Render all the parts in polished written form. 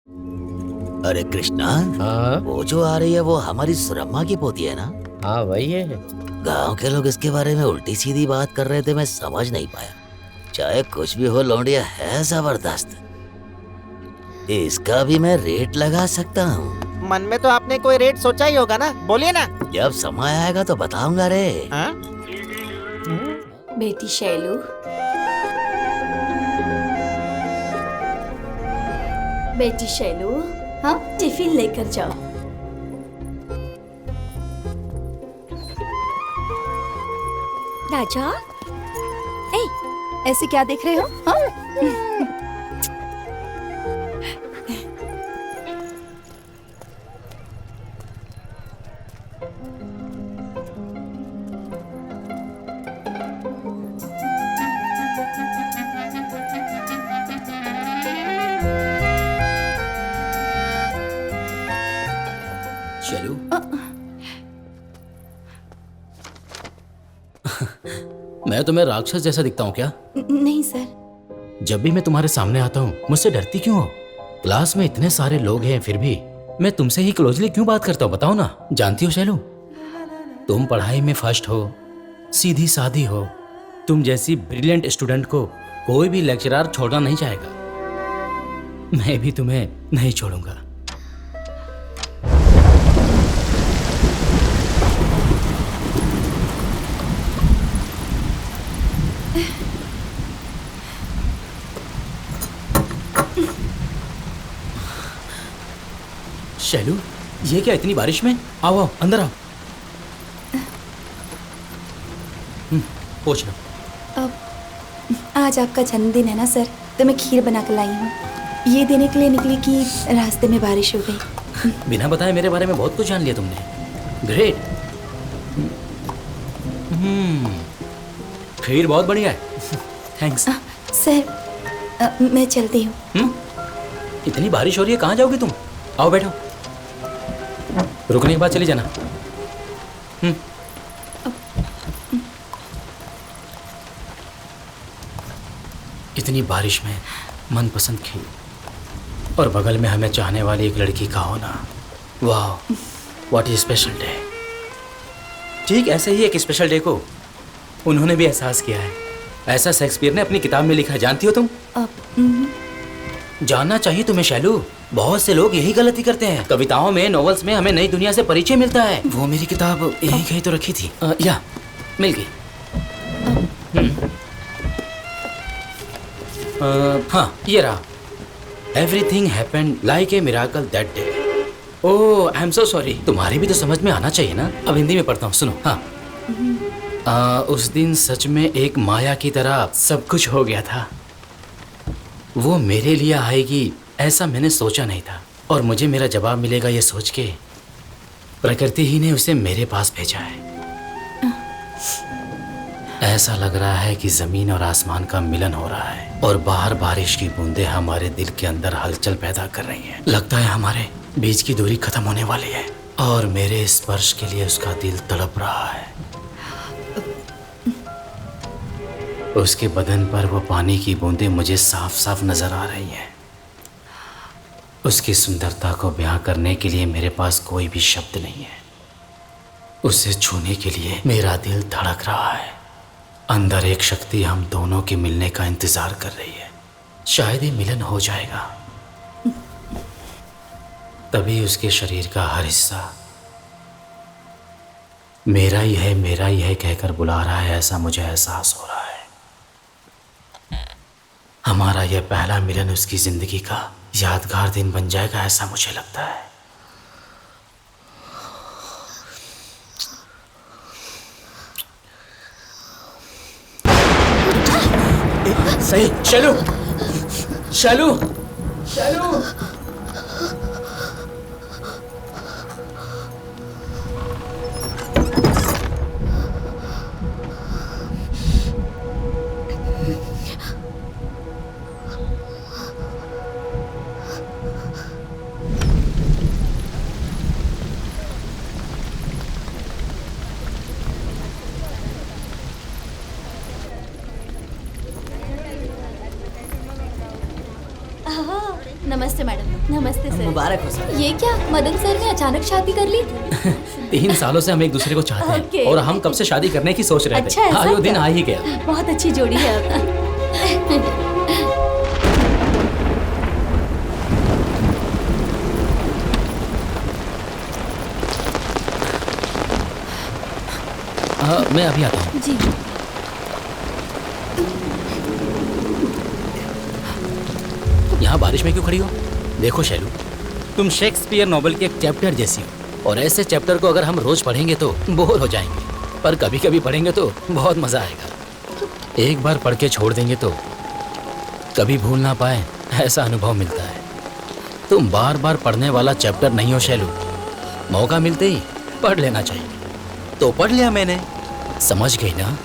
अरे कृष्णा, हाँ वो जो आ रही है वो हमारी सुरम्मा की पोती है ना? हाँ वही है। गांव के लोग इसके बारे में उल्टी सीधी बात कर रहे थे, मैं समझ नहीं पाया। चाहे कुछ भी हो, लौंडिया है जबरदस्त। इसका भी मैं रेट लगा सकता हूँ। मन में तो आपने कोई रेट सोचा ही होगा ना, बोलिए ना। जब समय आएगा तो बताऊंगा रे। हाँ? बेटी शैलू, बेटी शैलू, हाँ टिफिन लेकर जाओ। राजा, ए, ऐसे क्या देख रहे हो? हाँ? चलो। मैं तुम्हें राक्षस जैसा दिखता हूँ क्या? नहीं सर। जब भी मैं तुम्हारे सामने आता हूँ मुझसे डरती क्यों हो? क्लास में इतने सारे लोग हैं फिर भी मैं तुमसे ही क्लोजली क्यों बात करता हूँ, बताओ ना। जानती हो शैलू, तुम पढ़ाई में फर्स्ट हो, सीधी सादी हो। तुम जैसी ब्रिलियंट स्टूडेंट को कोई भी लेक्चरर छोड़ना नहीं चाहेगा। मैं भी तुम्हें नहीं छोड़ूंगा। शैलू, ये क्या इतनी बारिश में? आओ आओ अंदर आओ। पूछ लो। अब आज आपका जन्मदिन है ना सर, तो मैं खीर बना कर लाई हूँ। ये देने के लिए निकली कि रास्ते में बारिश हो गई। बिना बताए मेरे बारे में बहुत कुछ जान लिया तुमने। ग्रेट। खीर बहुत बढ़िया है। थैंक्स। सर मैं चलती हूँ। इतनी बारिश हो रही है, कहाँ जाओगी तुम? आओ बैठो, रुकने के बाद चली जाना। इतनी बारिश में मनपसंद खीर और बगल में हमें चाहने वाली एक लड़की का होना, वाह व्हाट इज स्पेशल डे। ठीक ऐसे ही एक स्पेशल डे को उन्होंने भी एहसास किया है। ऐसा शेक्सपियर ने अपनी किताब में लिखा है, जानती हो तुम? जानना चाहिए तुम्हें शैलू। बहुत से लोग यही गलती करते हैं। कविताओं में, नॉवेल्स में हमें नई दुनिया से परिचय मिलता है। वो मेरी किताब यहीं कहीं तो रखी थी। या मिल गई। हाँ ये रहा। Everything happened like a miracle that day. Oh I am so sorry. तुम्हारी भी तो समझ में आना चाहिए ना। अब हिंदी में पढ़ता हूँ, सुनो। हाँ, उस दिन सच में एक माया की तरह सब कुछ हो गया था। वो मेरे लिए आएगी ऐसा मैंने सोचा नहीं था, और मुझे मेरा जवाब मिलेगा ये सोच के प्रकृति ही ने उसे मेरे पास भेजा है। ऐसा लग रहा है कि जमीन और आसमान का मिलन हो रहा है और बाहर बारिश की बूंदें हमारे दिल के अंदर हलचल पैदा कर रही हैं। लगता है हमारे बीच की दूरी खत्म होने वाली है और मेरे स्पर्श के लिए उसका दिल तड़प रहा है। उसके बदन पर वो पानी की बूंदें मुझे साफ साफ नजर आ रही हैं। उसकी सुंदरता को बयां करने के लिए मेरे पास कोई भी शब्द नहीं है। उसे छूने के लिए मेरा दिल धड़क रहा है। अंदर एक शक्ति हम दोनों के मिलने का इंतजार कर रही है। शायद ये मिलन हो जाएगा। तभी उसके शरीर का हर हिस्सा मेरा ही है कहकर बुला रहा है, ऐसा मुझे एहसास हो रहा है। हमारा यह पहला मिलन उसकी जिंदगी का यादगार दिन बन जाएगा, ऐसा मुझे लगता है। सही। चलो चलो चलो। नमस्ते मैडम। नमस्ते सर। मुबारक हो सर। ये क्या मदन सर ने अचानक शादी कर ली? 3 सालों से हम एक दूसरे को चाहते हैं Okay. और हम कब से शादी करने की सोच रहे थे। अच्छा, ऐसा हाँ, वो दिन क्या? आ ही गया। बहुत अच्छी जोड़ी है आपकी। मैं अभी आता हूँ। जी। यहाँ बारिश में क्यों खड़ी हो? देखो शैलू, तुम शेक्सपियर नॉवेल के एक चैप्टर जैसी हो और ऐसे चैप्टर को अगर हम रोज पढ़ेंगे तो बोर हो जाएंगे, पर कभी कभी पढ़ेंगे तो बहुत मजा आएगा। एक बार पढ़ के छोड़ देंगे तो कभी भूल ना पाए ऐसा अनुभव मिलता है। तुम बार बार पढ़ने वाला चैप्टर नहीं हो शैलू, मौका मिलते ही पढ़ लेना चाहिए। तो पढ़ लिया मैंने। समझ गई ना?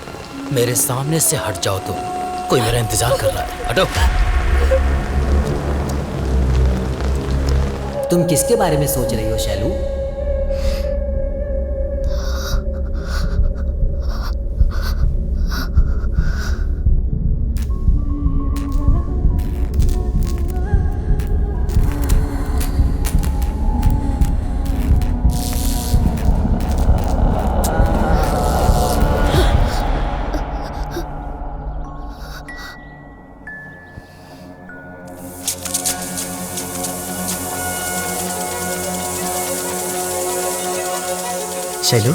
मेरे सामने से हट जाओ तो कोई मेरा इंतजार कर रहा है। हटो। तुम किसके बारे में सोच रही हो शैलू? शैलू,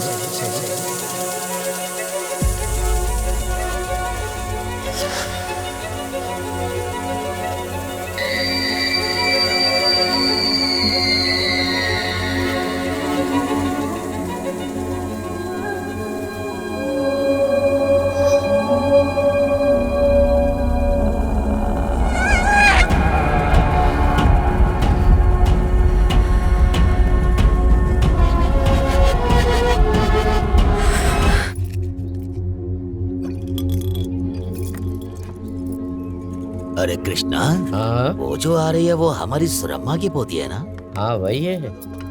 अरे कृष्णा, हाँ वो जो आ रही है वो हमारी सुरम्मा की पोती है ना? हाँ वही है।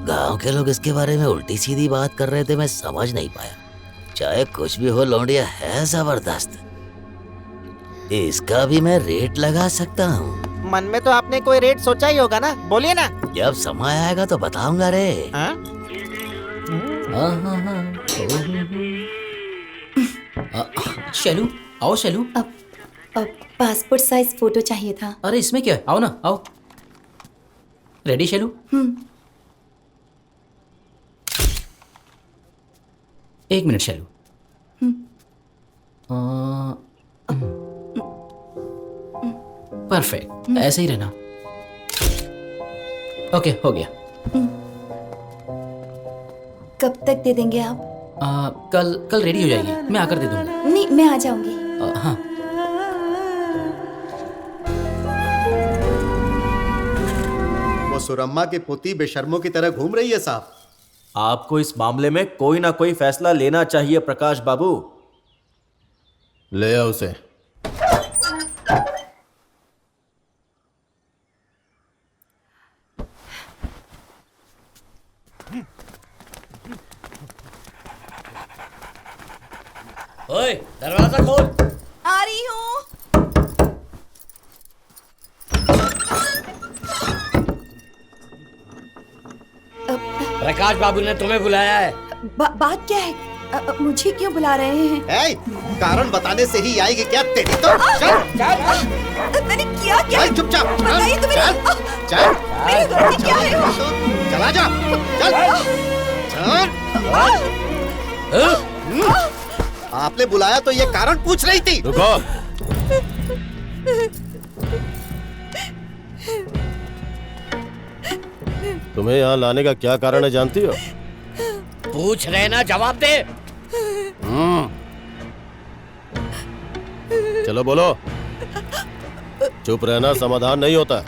गांव के लोग इसके बारे में उल्टी सीधी बात कर रहे थे, मैं समझ नहीं पाया। चाहे कुछ भी हो, लौंडिया है जबरदस्त। इसका भी मैं रेट लगा सकता हूँ। मन में तो आपने कोई रेट सोचा ही होगा ना, बोलिए ना। जब समय आएगा तो बताऊंगा रे। हाँ? शैलू, आओ शैलू। अब पासपोर्ट साइज फोटो चाहिए था। अरे इसमें क्या है? आओ ना, आओ। रेडी शैलू? एक मिनट शैलू। परफेक्ट, ऐसे ही रहना। ओके, हो गया। कब तक दे देंगे आप? कल रेडी हो जाएगी, मैं आकर दे दूंगा। नहीं, मैं आ जाऊंगी। हाँ। वो सुरम्मा की पोती बेशर्मों की तरह घूम रही है साहब। आपको इस मामले में कोई ना कोई फैसला लेना चाहिए प्रकाश बाबू। ले आओ उसे। ओए, दरवाजा खोल। आ रही हूँ। प्रकाश बाबू ने तुम्हें बुलाया है। बात क्या है? मुझे क्यों बुला रहे हैं? ए, कारण बताने से ही आएगी क्या तेरी तो? चल, मैंने किया क्या? चल चुपचाप। बताइए तो मेरी चल, मेरी गलती क्या है? चला जा। चल, चल। आपने बुलाया तो ये कारण पूछ रही थी। रुको। तुम्हें यहाँ लाने का क्या कारण है जानती हो? पूछ रहे ना, जवाब दे। चलो बोलो। चुप रहना समाधान नहीं होता,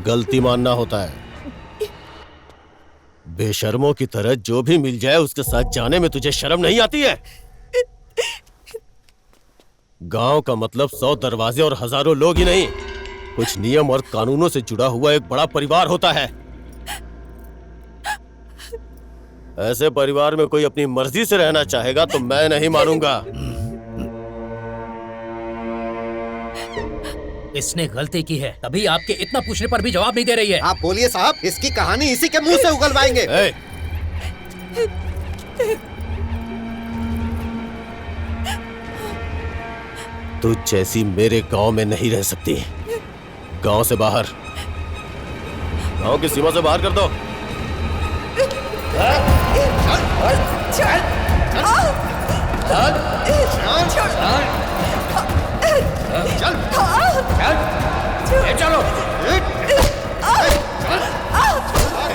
गलती मानना होता है। बेशर्मों की तरह जो भी मिल जाए उसके साथ जाने में तुझे शर्म नहीं आती है? गांव का मतलब 100 दरवाजे और हजारों लोग ही नहीं, कुछ नियम और कानूनों से जुड़ा हुआ एक बड़ा परिवार होता है। ऐसे परिवार में कोई अपनी मर्जी से रहना चाहेगा तो मैं नहीं मानूंगा। इसने गलती की है, तभी आपके इतना पूछने पर भी जवाब नहीं दे रही है। आप बोलिए साहब, इसकी कहानी इसी के मुंह से उगलवाएंगे। ए, तू जैसी मेरे गांव में नहीं रह सकती। गांव से बाहर, गांव की सीमा से बाहर कर दो। चलो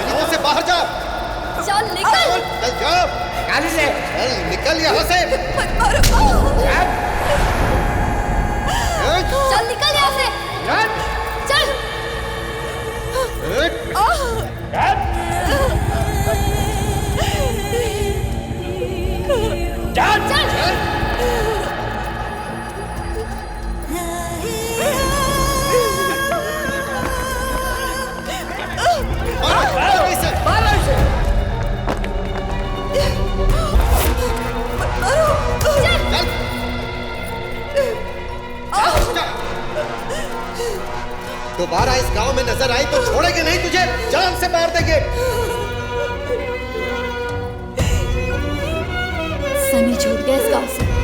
यहाँ से बाहर जाओ। चल निकल। चल जाओ। गाड़ी से चल निकल यहाँ से। चल निकल यहाँ से। चल। दोबारा इस गांव में नजर आई तो छोड़ेंगे नहीं तुझे, जान से मार देंगे। सनी छूट गया इस गांव से।